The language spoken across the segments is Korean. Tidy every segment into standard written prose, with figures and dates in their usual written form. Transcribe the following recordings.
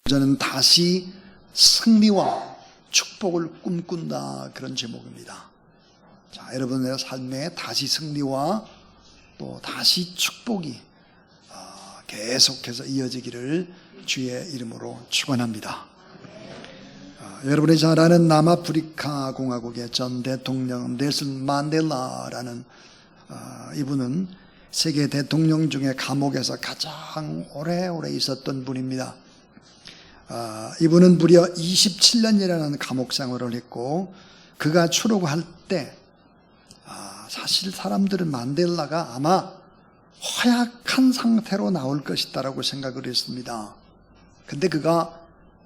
저는 다시 승리와 축복을 꿈꾼다, 그런 제목입니다. 자, 여러분의 삶에 다시 승리와 또 다시 축복이 계속해서 이어지기를 주의 이름으로 축원합니다. 여러분이 잘 아는 남아프리카 공화국의 전 대통령 넬슨 만델라라는 이분은 세계 대통령 중에 감옥에서 가장 오래오래 있었던 분입니다. 이분은 무려 27년이라는 감옥 생활을 했고, 그가 출獄할 때 사실 사람들은 만델라가 아마 허약한 상태로 나올 것이다라고 생각을 했습니다. 근데 그가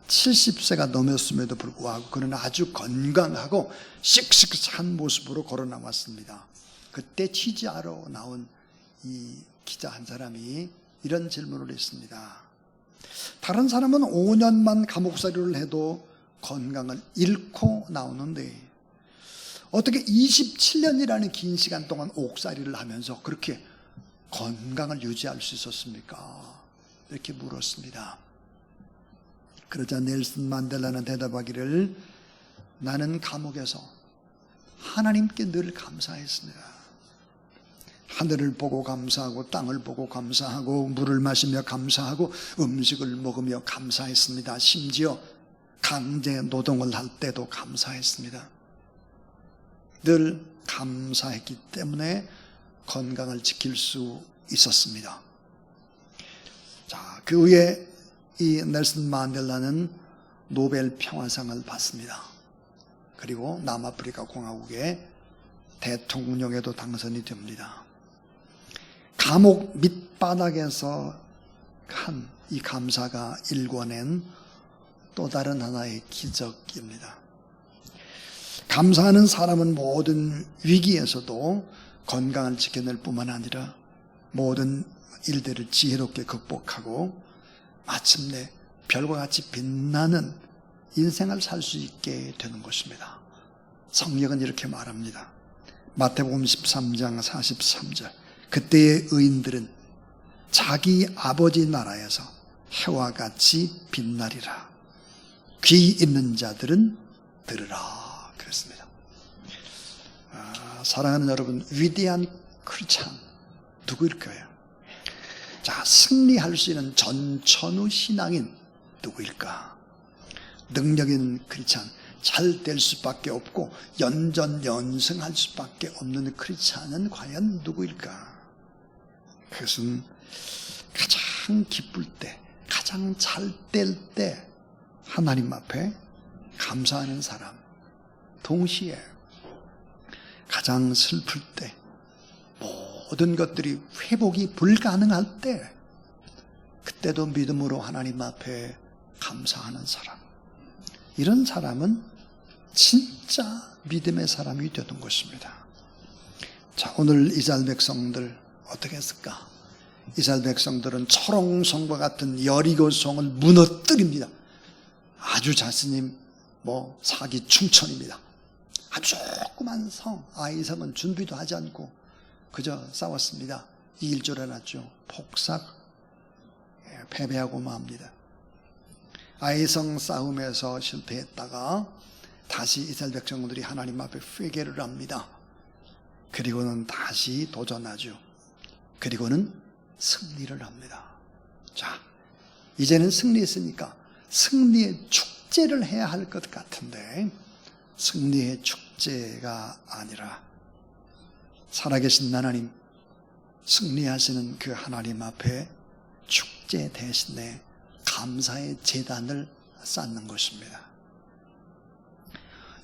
70세가 넘었음에도 불구하고 그는 아주 건강하고 씩씩한 모습으로 걸어 나왔습니다. 그때 취재하러 나온 이 기자 한 사람이 이런 질문을 했습니다. 다른 사람은 5년만 감옥살이를 해도 건강을 잃고 나오는데 어떻게 27년이라는 긴 시간 동안 옥살이를 하면서 그렇게 건강을 유지할 수 있었습니까? 이렇게 물었습니다. 그러자 넬슨 만델라는 대답하기를, 나는 감옥에서 하나님께 늘 감사했습니다. 하늘을 보고 감사하고 땅을 보고 감사하고 물을 마시며 감사하고 음식을 먹으며 감사했습니다. 심지어 강제 노동을 할 때도 감사했습니다. 늘 감사했기 때문에 건강을 지킬 수 있었습니다. 자, 그 후에 이 넬슨 만델라는 노벨 평화상을 받습니다. 그리고 남아프리카 공화국의 대통령에도 당선이 됩니다. 감옥 밑바닥에서 한 이 감사가 일궈낸 또 다른 하나의 기적입니다. 감사하는 사람은 모든 위기에서도 건강을 지켜낼 뿐만 아니라 모든 일들을 지혜롭게 극복하고 마침내 별과 같이 빛나는 인생을 살 수 있게 되는 것입니다. 성경은 이렇게 말합니다. 마태복음 13장 43절, 그때의 의인들은 자기 아버지 나라에서 해와 같이 빛나리라. 귀 있는 자들은 들으라, 그랬습니다. 사랑하는 여러분, 위대한 크리스찬 누구일까요? 자, 승리할 수 있는 전천후 신앙인 누구일까? 능력 있는 크리스찬, 잘 될 수밖에 없고 연전연승할 수밖에 없는 크리스찬은 과연 누구일까? 그것은 가장 기쁠 때, 가장 잘 될 때 하나님 앞에 감사하는 사람, 동시에 가장 슬플 때, 모든 것들이 회복이 불가능할 때, 그때도 믿음으로 하나님 앞에 감사하는 사람, 이런 사람은 진짜 믿음의 사람이 되는 것입니다. 자, 오늘 이스라엘 백성들 어떻게 했을까? 이스라엘 백성들은 초롱성과 같은 여리고성을 무너뜨립니다. 아주 자신이 사기 충천입니다. 아주 조그만 성, 아이성은 준비도 하지 않고 그저 싸웠습니다. 이 일조를 해놨죠. 폭삭 패배하고 맙니다. 아이성 싸움에서 실패했다가 다시 이스라엘 백성들이 하나님 앞에 회개를 합니다. 그리고는 다시 도전하죠. 그리고는 승리를 합니다. 자, 이제는 승리했으니까 승리의 축제를 해야 할 것 같은데, 승리의 축제가 아니라 살아계신 하나님, 승리하시는 그 하나님 앞에 축제 대신에 감사의 제단을 쌓는 것입니다.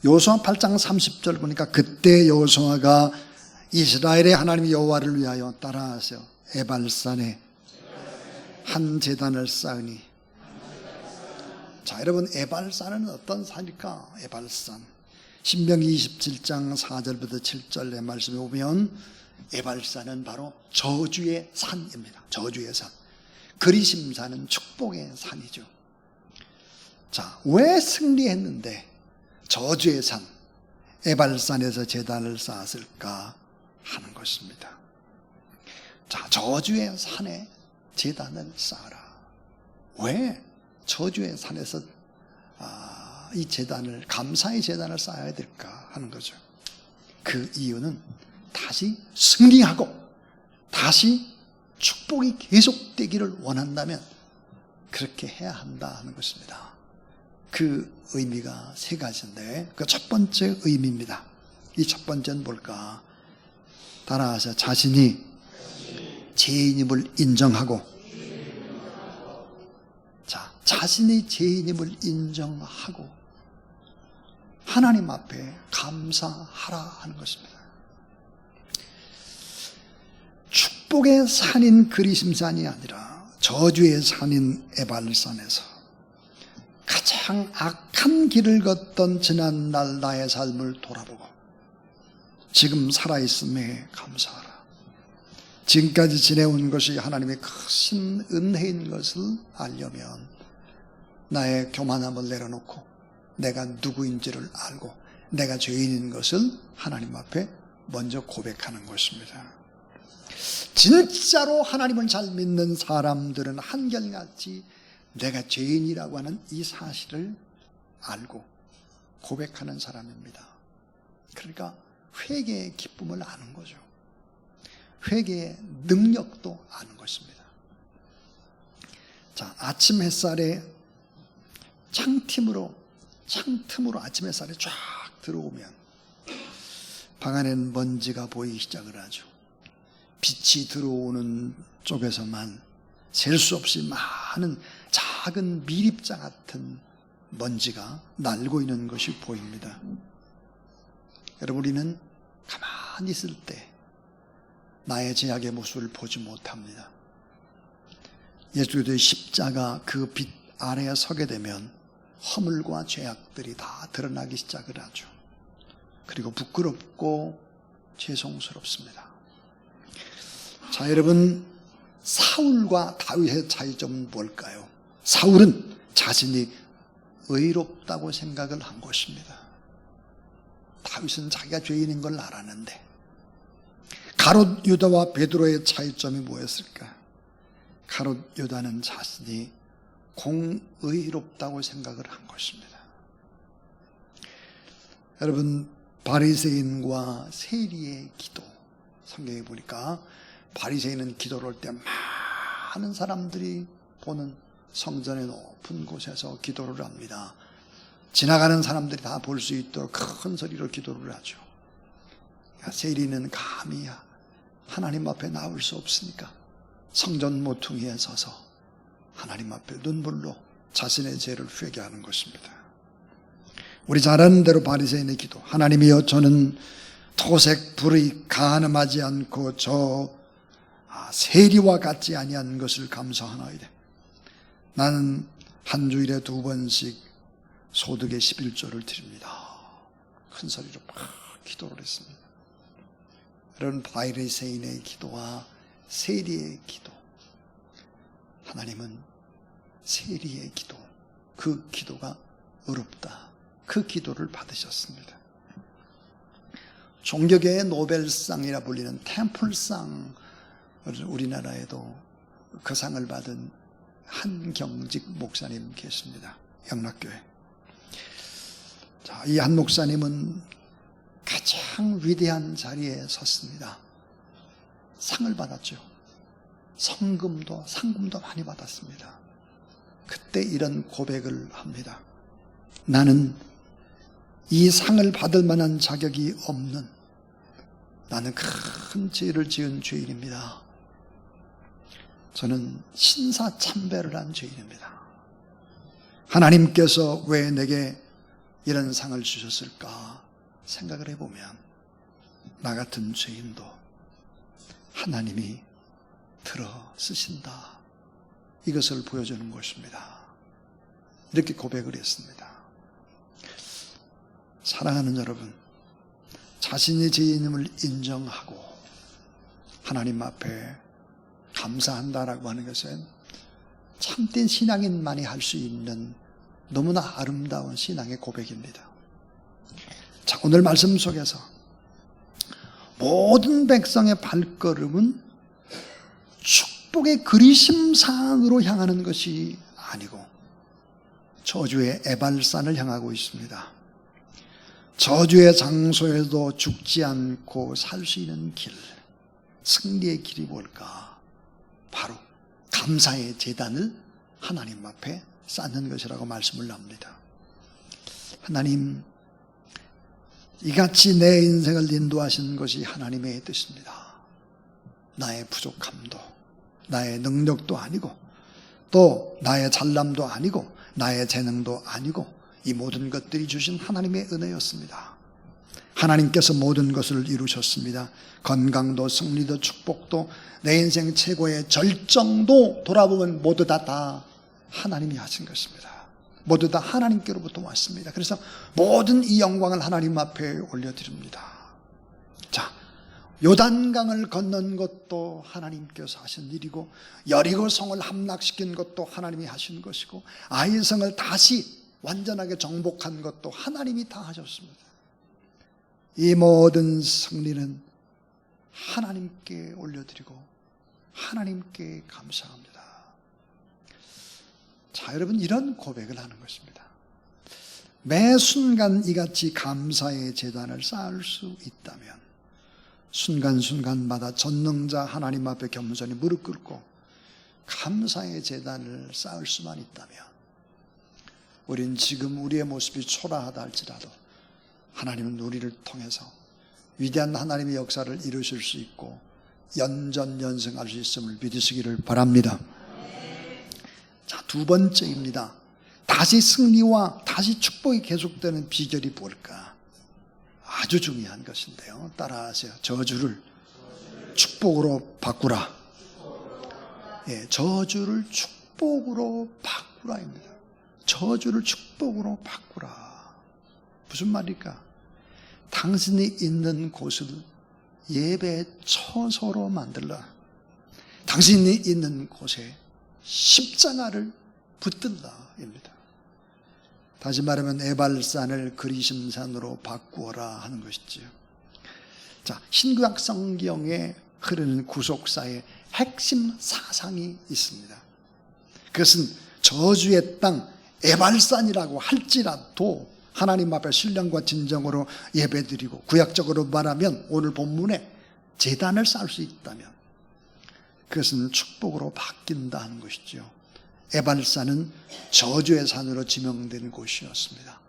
여호수아 8장 30절 보니까, 그때 여호수아가 이스라엘의 하나님 여호와를 위하여 따라하세요. 에발산에 한 제단을 쌓으니. 자, 여러분, 에발산은 어떤 산일까? 에발산, 신명기 27장 4절부터 7절의 말씀에 보면 에발산은 바로 저주의 산입니다. 저주의 산. 그리심산은 축복의 산이죠. 자, 왜 승리했는데 저주의 산 에발산에서 제단을 쌓았을까 하는 것입니다. 자, 저주의 산에 제단을 쌓아라. 왜 저주의 산에서 이 제단을, 감사의 제단을 쌓아야 될까 하는 거죠. 그 이유는 다시 승리하고 다시 축복이 계속되기를 원한다면 그렇게 해야 한다 하는 것입니다. 그 의미가 세 가지인데 그 첫 번째 의미입니다. 이 첫 번째는 뭘까? 따라하세요. 자신이 죄인임을 인정하고, 자, 자신이 죄인임을 인정하고 하나님 앞에 감사하라 하는 것입니다. 축복의 산인 그리심산이 아니라 저주의 산인 에발산에서 가장 악한 길을 걷던 지난날 나의 삶을 돌아보고 지금 살아있음에 감사하라. 지금까지 지내온 것이 하나님의 크신 은혜인 것을 알려면 나의 교만함을 내려놓고 내가 누구인지를 알고 내가 죄인인 것을 하나님 앞에 먼저 고백하는 것입니다. 진짜로 하나님을 잘 믿는 사람들은 한결같이 내가 죄인이라고 하는 이 사실을 알고 고백하는 사람입니다. 그러니까 회개의 기쁨을 아는 거죠. 회개의 능력도 아는 것입니다. 자, 아침 햇살에 창틈으로 아침 햇살이 쫙 들어오면 방 안에는 먼지가 보이기 시작을 하죠. 빛이 들어오는 쪽에서만 셀 수 없이 많은 작은 미립자 같은 먼지가 날고 있는 것이 보입니다. 여러분, 우리는 가만히 있을 때 나의 죄악의 모습을 보지 못합니다. 예수 그리스도의 십자가 그 빛 아래에 서게 되면 허물과 죄악들이 다 드러나기 시작을 하죠. 그리고 부끄럽고 죄송스럽습니다. 자, 여러분, 사울과 다윗의 차이점은 뭘까요? 사울은 자신이 의롭다고 생각을 한 것입니다. 다윗은 자기가 죄인인 걸 알았는데, 가롯 유다와 베드로의 차이점이 뭐였을까? 가롯 유다는 자신이 공의롭다고 생각을 한 것입니다. 여러분, 바리새인과 세리의 기도, 성경에 보니까 바리새인은 기도를 할 때 많은 사람들이 보는 성전의 높은 곳에서 기도를 합니다. 지나가는 사람들이 다 볼 수 있도록 큰 소리로 기도를 하죠. 세리는 감히 하나님 앞에 나올 수 없으니까 성전 모퉁이에 서서 하나님 앞에 눈물로 자신의 죄를 회개하는 것입니다. 우리 잘 아는 대로 바리새인의 기도, 하나님이여, 저는 토색 불의 간음하지 않고 저 세리와 같지 아니한 것을 감사하나이다. 나는 한 주일에 2번씩 소득의 11조를 드립니다. 큰 소리로 막 기도를 했습니다. 이런 바리새인의 기도와 세리의 기도, 하나님은 세리의 기도, 그 기도가 어렵다, 그 기도를 받으셨습니다. 종교계의 노벨상이라 불리는 템플상, 우리나라에도 그 상을 받은 한경직 목사님 계십니다. 영락교회. 자, 이 한 목사님은 가장 위대한 자리에 섰습니다. 상을 받았죠. 상금도 많이 받았습니다. 그때 이런 고백을 합니다. 나는 이 상을 받을 만한 자격이 없는, 나는 큰 죄를 지은 죄인입니다. 저는 신사참배를 한 죄인입니다. 하나님께서 왜 내게 이런 상을 주셨을까 생각을 해보면 나 같은 죄인도 하나님이 들어 쓰신다, 이것을 보여주는 것입니다. 이렇게 고백을 했습니다. 사랑하는 여러분, 자신의 죄인임을 인정하고 하나님 앞에 감사한다라고 하는 것은 참된 신앙인만이 할 수 있는 너무나 아름다운 신앙의 고백입니다. 자, 오늘 말씀 속에서 모든 백성의 발걸음은 축복의 그리심산으로 향하는 것이 아니고 저주의 에발산을 향하고 있습니다. 저주의 장소에도 죽지 않고 살 수 있는 길, 승리의 길이 뭘까? 바로 감사의 제단을 하나님 앞에 쌓는 것이라고 말씀을 합니다. 하나님, 이같이 내 인생을 인도하신 것이 하나님의 뜻입니다. 나의 부족함도, 나의 능력도 아니고, 또 나의 잘남도 아니고, 나의 재능도 아니고, 이 모든 것들이 주신 하나님의 은혜였습니다. 하나님께서 모든 것을 이루셨습니다. 건강도, 승리도, 축복도, 내 인생 최고의 절정도 돌아보면 모두 다 하나님이 하신 것입니다. 모두 다 하나님께로부터 왔습니다. 그래서 모든 이 영광을 하나님 앞에 올려드립니다. 자, 요단강을 건넌 것도 하나님께서 하신 일이고, 여리고성을 함락시킨 것도 하나님이 하신 것이고, 아이성을 다시 완전하게 정복한 것도 하나님이 다 하셨습니다. 이 모든 승리는 하나님께 올려드리고 하나님께 감사합니다. 자, 여러분, 이런 고백을 하는 것입니다. 매 순간 이같이 감사의 제단을 쌓을 수 있다면, 순간순간마다 전능자 하나님 앞에 겸손히 무릎 꿇고 감사의 제단을 쌓을 수만 있다면, 우린 지금 우리의 모습이 초라하다 할지라도 하나님은 우리를 통해서 위대한 하나님의 역사를 이루실 수 있고 연전연승할 수 있음을 믿으시기를 바랍니다. 자, 두 번째입니다. 다시 승리와 다시 축복이 계속되는 비결이 뭘까? 아주 중요한 것인데요. 따라하세요. 저주를 축복으로 바꾸라. 예, 저주를 축복으로 바꾸라입니다. 저주를 축복으로 바꾸라. 무슨 말일까? 당신이 있는 곳을 예배의 처소로 만들라. 당신이 있는 곳에 십자가를 붙들라입니다. 다시 말하면 에발산을 그리심산으로 바꾸어라 하는 것이지요. 자, 신구약 성경에 흐르는 구속사의 핵심 사상이 있습니다. 그것은 저주의 땅 에발산이라고 할지라도 하나님 앞에 신령과 진정으로 예배드리고, 구약적으로 말하면 오늘 본문에 제단을 쌓을 수 있다면 그것은 축복으로 바뀐다는 것이죠. 에발산은 저주의 산으로 지명되는 곳이었습니다.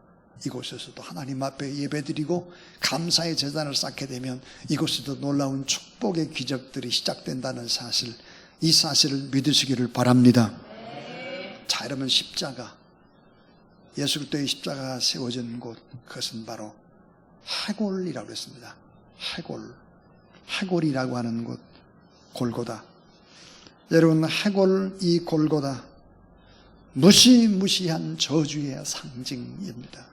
이곳에서도 하나님 앞에 예배드리고 감사의 제단을 쌓게 되면 이곳에도 놀라운 축복의 기적들이 시작된다는 사실, 이 사실을 믿으시기를 바랍니다. 자, 여러분, 십자가, 예수 그리스도의 십자가가 세워진 곳, 그것은 바로 해골이라고 했습니다. 해골이라고 하는 곳, 골고다. 여러분, 해골, 이 골고다, 무시무시한 저주의 상징입니다.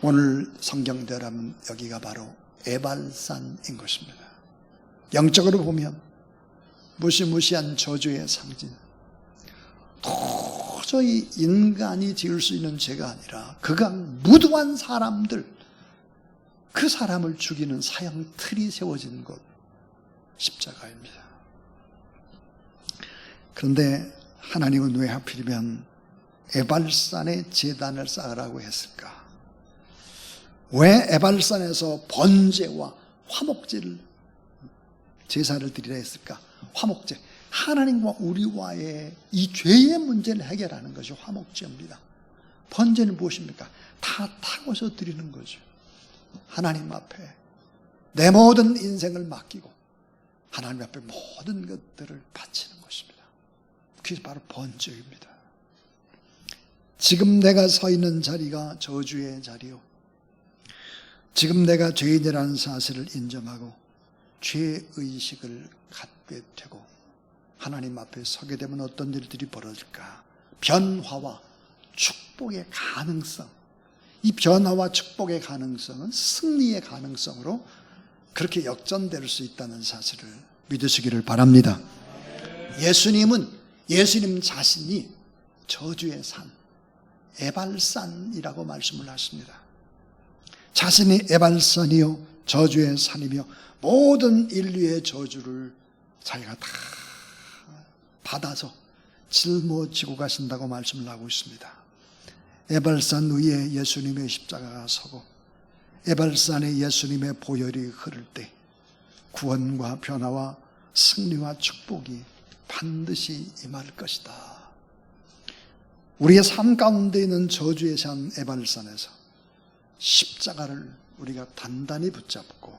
오늘 성경대로라면 여기가 바로 에발산인 것입니다. 영적으로 보면 무시무시한 저주의 상징, 도저히 인간이 지을 수 있는 죄가 아니라 그간 무도한 사람들, 그 사람을 죽이는 사형 틀이 세워진 곳, 십자가입니다. 그런데 하나님은 왜 하필이면 에발산에 제단을 쌓으라고 했을까? 왜 에발산에서 번제와 화목제를, 제사를 드리라 했을까? 화목제, 하나님과 우리와의 이 죄의 문제를 해결하는 것이 화목제입니다. 번제는 무엇입니까? 다 타고서 드리는 거죠. 하나님 앞에 내 모든 인생을 맡기고 하나님 앞에 모든 것들을 바치는 것입니다. 그게 바로 번제입니다. 지금 내가 서 있는 자리가 저주의 자리요, 지금 내가 죄인이라는 사실을 인정하고 죄의식을 갖게 되고 하나님 앞에 서게 되면 어떤 일들이 벌어질까? 변화와 축복의 가능성, 이 변화와 축복의 가능성은 승리의 가능성으로 그렇게 역전될 수 있다는 사실을 믿으시기를 바랍니다. 예수님 자신이 저주의 산, 에발산이라고 말씀을 하십니다. 자신이 에발산이요 저주의 산이며 모든 인류의 저주를 자기가 다 받아서 짊어지고 가신다고 말씀을 하고 있습니다. 에발산 위에 예수님의 십자가가 서고 에발산에 예수님의 보혈이 흐를 때 구원과 변화와 승리와 축복이 반드시 임할 것이다. 우리의 삶 가운데 있는 저주의 산 에발산에서 십자가를 우리가 단단히 붙잡고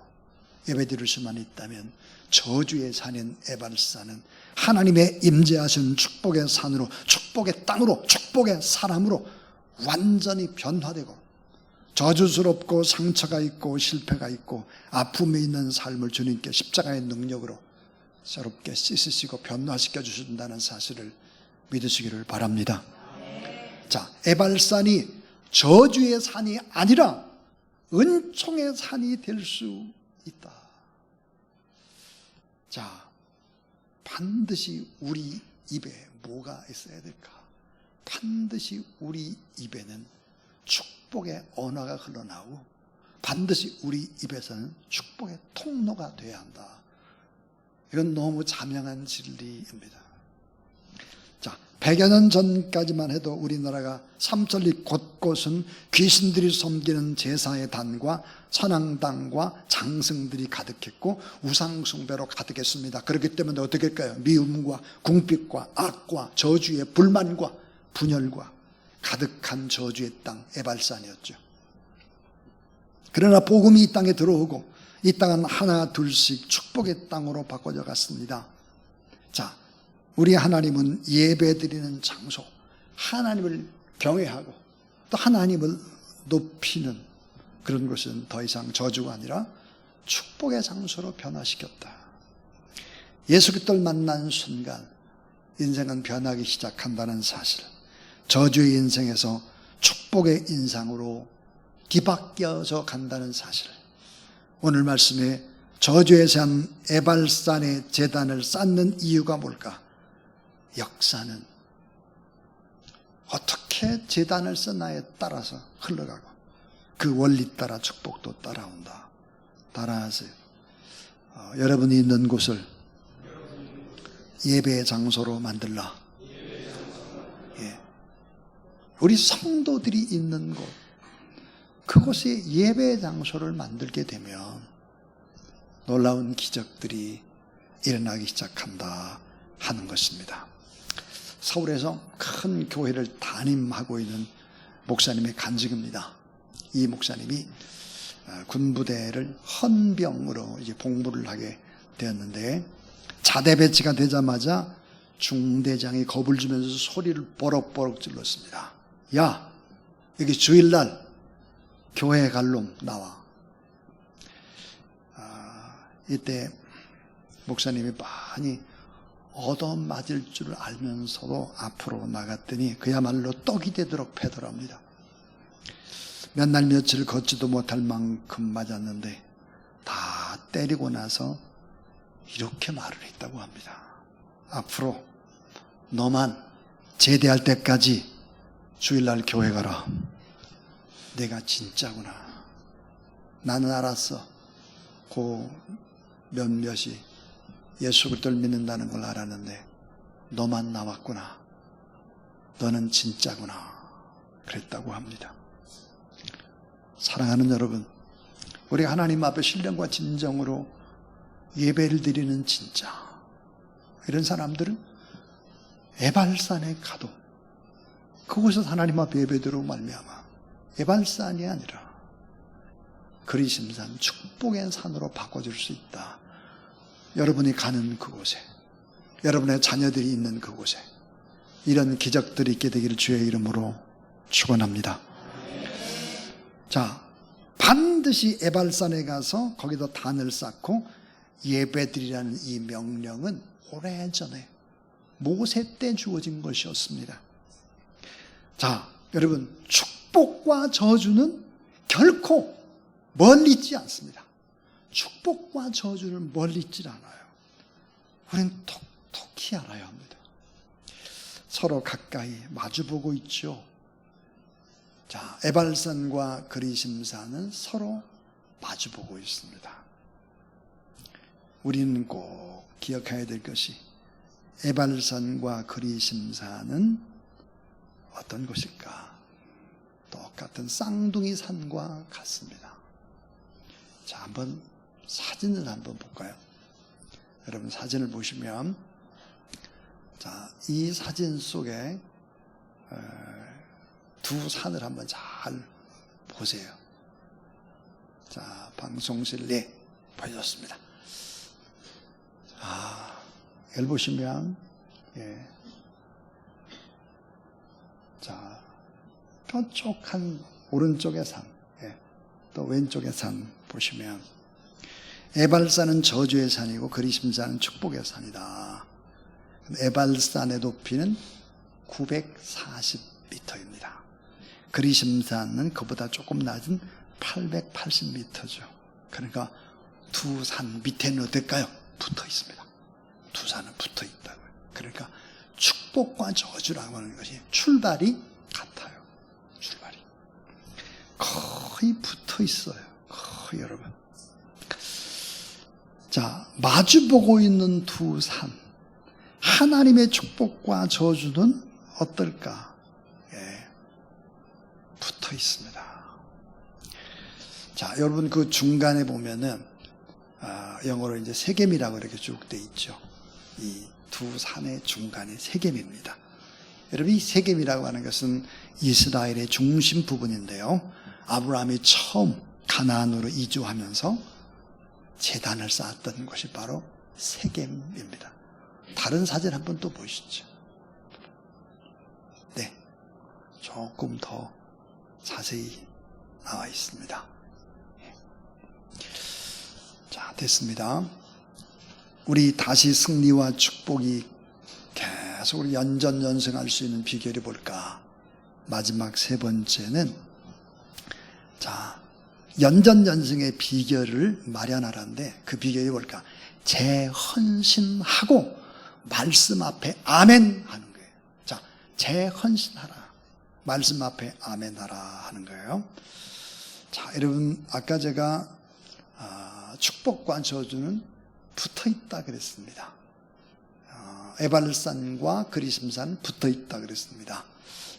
예배드릴 수만 있다면 저주의 산인 에발산은 하나님의 임재하신 축복의 산으로, 축복의 땅으로, 축복의 사람으로 완전히 변화되고 저주스럽고 상처가 있고 실패가 있고 아픔이 있는 삶을 주님께 십자가의 능력으로 새롭게 씻으시고 변화시켜 주신다는 사실을 믿으시기를 바랍니다. 자, 에발산이 저주의 산이 아니라 은총의 산이 될 수 있다. 자, 반드시 우리 입에 뭐가 있어야 될까? 반드시 우리 입에는 축복의 언어가 흘러나오고 반드시 우리 입에서는 축복의 통로가 돼야 한다. 이건 너무 자명한 진리입니다. 자, 100여 년 전까지만 해도 우리나라가 삼천리 곳곳은 귀신들이 섬기는 제사의 단과 선앙당과 장승들이 가득했고 우상숭배로 가득했습니다. 그렇기 때문에 어떻게 할까요? 미움과 궁핍과 악과 저주의 불만과 분열과 가득한 저주의 땅 에발산이었죠. 그러나 복음이 이 땅에 들어오고 이 땅은 하나 둘씩 축복의 땅으로 바꿔져 갔습니다. 자, 우리 하나님은 예배드리는 장소, 하나님을 경외하고 또 하나님을 높이는 그런 것은 더 이상 저주가 아니라 축복의 장소로 변화시켰다. 예수 그리스도를 만난 순간 인생은 변하기 시작한다는 사실, 저주의 인생에서 축복의 인상으로 뒤바뀌어져 간다는 사실, 오늘 말씀에 저주의 산 에발산의 제단을 쌓는 이유가 뭘까? 역사는 어떻게 제단을 쌓나에 따라서 흘러가고 그 원리 따라 축복도 따라온다. 따라하세요. 여러분이 있는 곳을 예배의 장소로 만들라. 예. 우리 성도들이 있는 곳, 그곳에 예배의 장소를 만들게 되면 놀라운 기적들이 일어나기 시작한다 하는 것입니다. 서울에서 큰 교회를 담임하고 있는 목사님의 간증입니다. 이 목사님이 군부대를 헌병으로 이제 복무를 하게 되었는데 자대 배치가 되자마자 중대장이 겁을 주면서 소리를 뽀록뽀록 질렀습니다. 야, 여기 주일날 교회에 갈 놈 나와. 이때 목사님이 많이 얻어맞을 줄 알면서도 앞으로 나갔더니 그야말로 떡이 되도록 패더랍니다. 몇 날 며칠 걷지도 못할 만큼 맞았는데 다 때리고 나서 이렇게 말을 했다고 합니다. 앞으로 너만 제대할 때까지 주일날 교회 가라. 내가 진짜구나. 나는 알았어. 그 몇몇이 예수 그리스도를 믿는다는 걸 알았는데 너만 나왔구나. 너는 진짜구나. 그랬다고 합니다. 사랑하는 여러분, 우리 하나님 앞에 신령과 진정으로 예배를 드리는 진짜 이런 사람들은 에발산에 가도 그곳에서 하나님 앞에 예배드리고 말미암아 에발산이 아니라 그리심산 축복의 산으로 바꿔줄 수 있다. 여러분이 가는 그곳에, 여러분의 자녀들이 있는 그곳에 이런 기적들이 있게 되기를 주의 이름으로 축원합니다. 자, 반드시 에발산에 가서 거기다 단을 쌓고 예배드리라는 이 명령은 오래전에 모세 때 주어진 것이었습니다. 자, 여러분, 축복과 저주는 결코 멀리 있지 않습니다. 축복과 저주는 멀리 있지 않아요. 우리는 톡톡히 알아야 합니다. 서로 가까이 마주보고 있죠. 자, 에발산과 그리심산은 서로 마주보고 있습니다. 우리는 꼭 기억해야 될 것이 에발산과 그리심산은 어떤 곳일까? 똑같은 쌍둥이 산과 같습니다. 자, 한번 사진을 한번 볼까요? 여러분 사진을 보시면, 자, 이 사진 속에 두 산을 한번 잘 보세요. 자, 방송실 내 보여줬습니다. 자, 여기 보시면, 자, 뾰족한 오른쪽의 산, 또 왼쪽의 산 보시면, 에발산은 저주의 산이고 그리심산은 축복의 산이다. 에발산의 높이는 940m입니다. 그리심산은 그보다 조금 낮은 880m죠. 그러니까 두 산 밑에는 어떨까요? 붙어 있습니다. 두 산은 붙어 있다고요. 그러니까 축복과 저주라고 하는 것이 출발이 같아요. 출발이 거의 붙어 있어요. 거의 여러분. 자, 마주보고 있는 두 산, 하나님의 축복과 저주는 어떨까? 붙어 있습니다. 자, 여러분 그 중간에 보면은 영어로 이제 세겜이라고 이렇게 쭉 돼 있죠. 이 두 산의 중간에 세겜입니다. 여러분 이 세겜이라고 하는 것은 이스라엘의 중심 부분인데요. 아브라함이 처음 가나안으로 이주하면서 제단을 쌓았던 곳이 바로 세겜입니다. 다른 사진 한번 또 보시죠. 네, 조금 더 자세히 나와 있습니다. 자, 됐습니다. 우리 다시 승리와 축복이 계속 연전연승할 수 있는 비결이 뭘까? 마지막 세 번째는, 자, 연전연승의 비결을 마련하라는데 그 비결이 뭘까? 재헌신하고 말씀 앞에 아멘 하는 거예요. 자, 재헌신하라. 말씀 앞에 아멘 하라 하는 거예요. 자, 여러분 아까 제가 축복과 저주는 붙어 있다 그랬습니다. 에발산과 그리심산 붙어 있다 그랬습니다.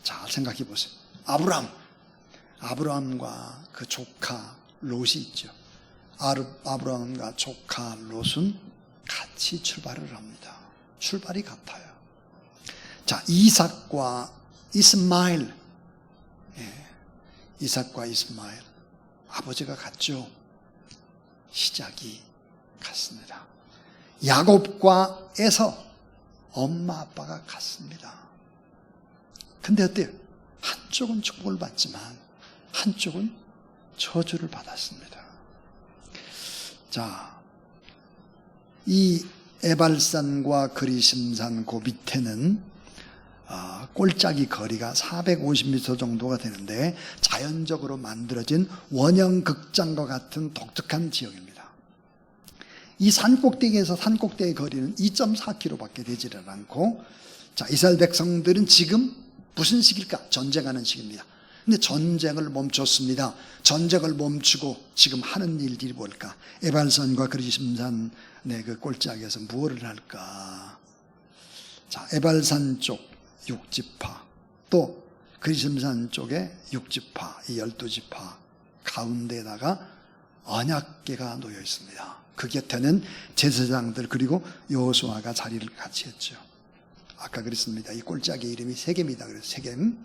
잘 생각해 보세요. 아브라함과 그 조카 롯이 있죠. 아브라함과 조카 롯은 같이 출발을 합니다. 출발이 같아요. 자, 이삭과 이스마엘, 이삭과 이스마엘, 아버지가 같죠. 시작이 같습니다. 야곱과 에서, 엄마 아빠가 같습니다. 근데 어때요? 한쪽은 축복을 받지만 한쪽은 저주를 받았습니다. 자, 이 에발산과 그리심산 그 밑에는 꼴짝이 거리가 450m 정도가 되는데 자연적으로 만들어진 원형 극장과 같은 독특한 지역입니다. 이 산 꼭대기에서 산 꼭대기 거리는 2.4km밖에 되지를 않고, 자, 이스라엘 백성들은 지금 무슨 시기일까? 전쟁하는 시기입니다. 근데 전쟁을 멈췄습니다. 전쟁을 멈추고 지금 하는 일들이 뭘까? 에발산과 그리심산의 그 꼴짝에서 무엇을 할까? 자, 에발산 쪽 6지파, 또 그리심산 쪽에 6지파, 이 12지파 가운데에다가 언약궤가 놓여 있습니다. 그 곁에는 제사장들 그리고 여호수아가 자리를 같이 했죠. 아까 그랬습니다. 이 꼴짝의 이름이 세겜이다. 그래서 세겜.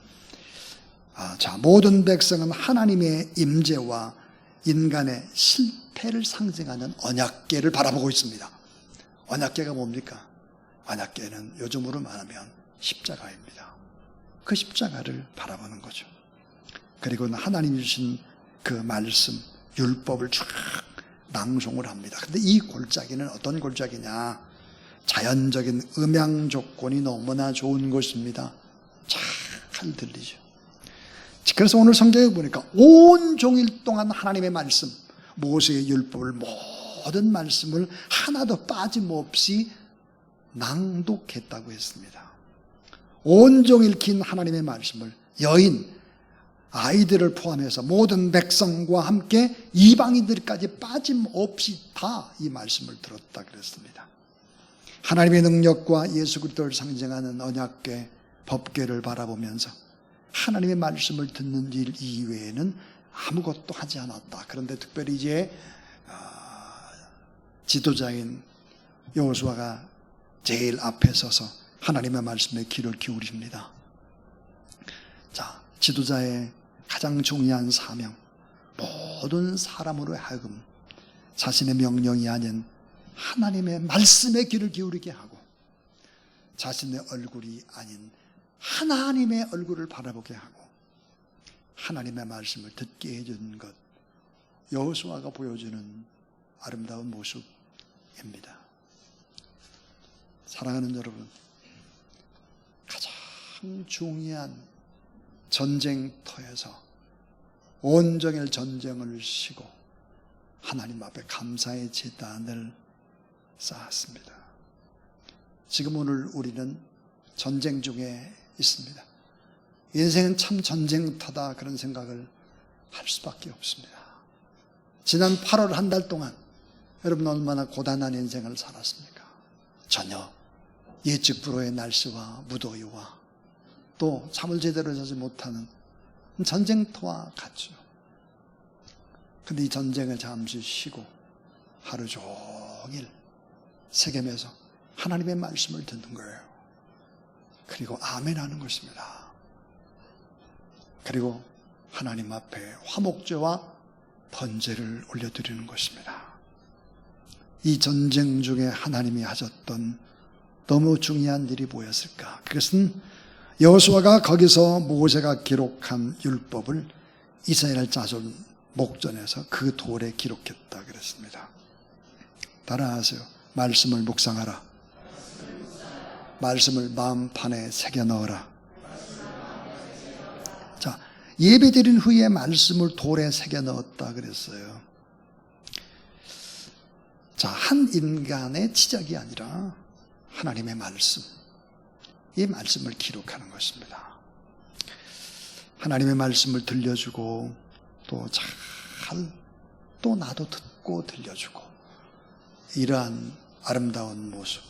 자, 모든 백성은 하나님의 임재와 인간의 실패를 상징하는 언약궤를 바라보고 있습니다. 언약궤가 뭡니까? 언약궤는 요즘으로 말하면 십자가입니다. 그 십자가를 바라보는 거죠. 그리고 하나님이 주신 그 말씀, 율법을 쫙 낭송을 합니다. 근데 이 골짜기는 어떤 골짜기냐? 자연적인 음향 조건이 너무나 좋은 곳입니다. 잘 들리죠. 그래서 오늘 성경에 보니까 온 종일 동안 하나님의 말씀, 모세의 율법을, 모든 말씀을 하나도 빠짐없이 낭독했다고 했습니다. 온종일 긴 하나님의 말씀을 여인, 아이들을 포함해서 모든 백성과 함께 이방인들까지 빠짐없이 다 이 말씀을 들었다 그랬습니다. 하나님의 능력과 예수 그리스도를 상징하는 언약궤, 법궤를 바라보면서 하나님의 말씀을 듣는 일 이외에는 아무것도 하지 않았다. 그런데 특별히 이제 지도자인 여호수아가 제일 앞에 서서 하나님의 말씀에 귀를 기울입니다. 자, 지도자의 가장 중요한 사명, 모든 사람으로 하여금 자신의 명령이 아닌 하나님의 말씀에 귀를 기울이게 하고 자신의 얼굴이 아닌 하나님의 얼굴을 바라보게 하고 하나님의 말씀을 듣게 해준 것, 여호수아가 보여주는 아름다운 모습입니다. 사랑하는 여러분, 가장 중요한 전쟁터에서 온종일 전쟁을 쉬고 하나님 앞에 감사의 제단을 쌓았습니다. 지금 오늘 우리는 전쟁 중에 있습니다. 인생은 참 전쟁터다, 그런 생각을 할 수밖에 없습니다. 지난 8월 한 달 동안 여러분 얼마나 고단한 인생을 살았습니까? 전혀 예측 불허의 날씨와 무더위와 또 잠을 제대로 자지 못하는 전쟁터와 같죠. 근데 이 전쟁을 잠시 쉬고 하루 종일 새기면서 하나님의 말씀을 듣는 거예요. 그리고 아멘 하는 것입니다. 그리고 하나님 앞에 화목제와 번제를 올려드리는 것입니다. 이 전쟁 중에 하나님이 하셨던 너무 중요한 일이 뭐였을까? 그것은 여호수아가 거기서 모세가 기록한 율법을 이스라엘 자손 목전에서 그 돌에 기록했다 그랬습니다. 따라하세요. 말씀을 묵상하라. 말씀을 마음판에 새겨 넣어라. 자, 예배드린 후에 말씀을 돌에 새겨 넣었다 그랬어요. 자, 한 인간의 지적이 아니라 하나님의 말씀, 이 말씀을 기록하는 것입니다. 하나님의 말씀을 들려주고 또 잘 또 나도 듣고 들려주고, 이러한 아름다운 모습,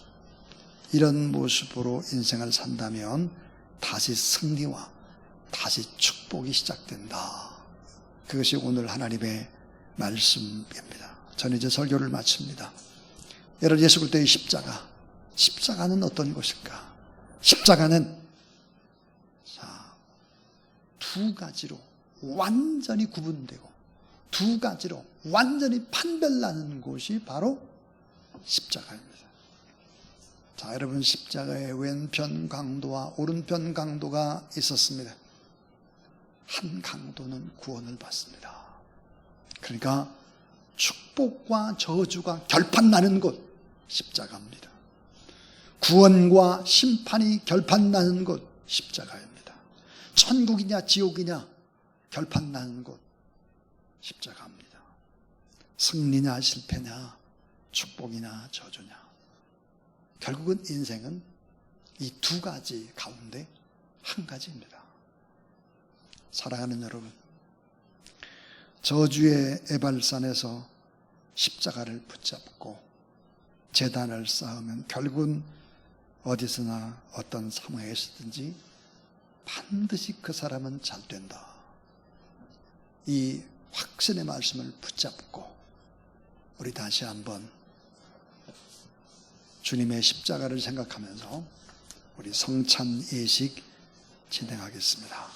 이런 모습으로 인생을 산다면 다시 승리와 다시 축복이 시작된다. 그것이 오늘 하나님의 말씀입니다. 저는 이제 설교를 마칩니다. 여러분, 예수 그리스도의 십자가는 어떤 것일까? 십자가는 두 가지로 완전히 구분되고 두 가지로 완전히 판별나는 곳이 바로 십자가입니다. 자, 여러분, 십자가에 왼편 강도와 오른편 강도가 있었습니다. 한 강도는 구원을 받습니다. 그러니까 축복과 저주가 결판나는 곳, 십자가입니다. 구원과 심판이 결판나는 곳, 십자가입니다. 천국이냐 지옥이냐 결판나는 곳, 십자가입니다. 승리냐 실패냐, 축복이냐 저주냐, 결국은 인생은 이 두 가지 가운데 한 가지입니다. 사랑하는 여러분, 저주의 에발산에서 십자가를 붙잡고 제단을 쌓으면 결국은 어디서나 어떤 상황에서든지 반드시 그 사람은 잘 된다. 이 확신의 말씀을 붙잡고 우리 다시 한번 주님의 십자가를 생각하면서 우리 성찬 예식 진행하겠습니다.